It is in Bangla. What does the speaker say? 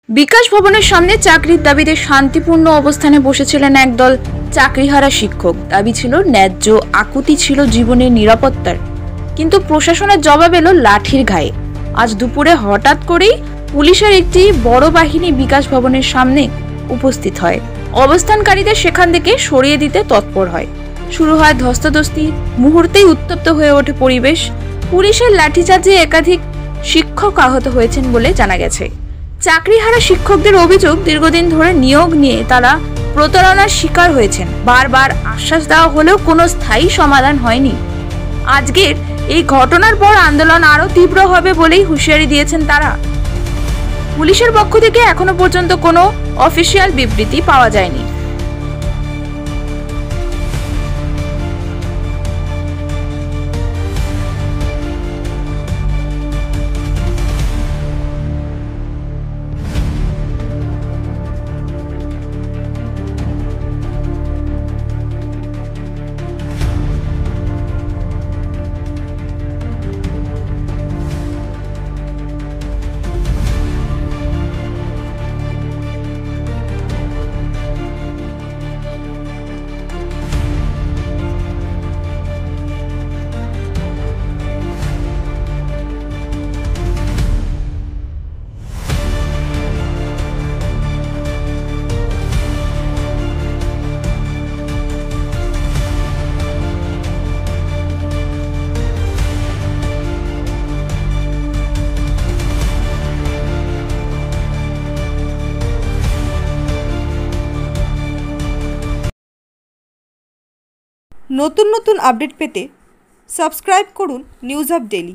বিকাশ ভবনের সামনে চাকরির দাবিতে শান্তিপূর্ণ অবস্থানে বসেছিলেন একদল চাকরিহারা শিক্ষক। দাবি ছিল ন্যায্য, আকুতি ছিল জীবনের নিরাপত্তার। কিন্তু প্রশাসনের জবাব এলো লাঠির ঘায়ে। আজ দুপুরে হঠাৎ করেই পুলিশের একটি বড় বাহিনী বিকাশ ভবনের সামনে উপস্থিত হয়। অবস্থানকারীদের সেখান থেকে সরিয়ে দিতে তৎপর হয়। শুরু হয় ধস্তাধস্তি। মুহূর্তেই উত্তপ্ত হয়ে ওঠে পরিবেশ। পুলিশের লাঠিচার্জে একাধিক শিক্ষক আহত হয়েছেন বলে জানা গেছে। চাকরিহারা শিক্ষকদের অভিযোগ, দীর্ঘদিন ধরে নিয়োগ নিয়ে তারা প্রতারণার শিকার হয়েছেন। বারবার আশ্বাস দেওয়া হলেও কোনো স্থায়ী সমাধান হয়নি। আজকের এই ঘটনার পর আন্দোলন আরো তীব্র হবে বলেই হুঁশিয়ারি দিয়েছেন তারা। পুলিশের পক্ষ থেকে এখনো পর্যন্ত কোনো অফিসিয়াল বিবৃতি পাওয়া যায়নি। নতুন নতুন আপডেট পেতে সাবস্ক্রাইব করুন নিউজ আপ ডেইলি।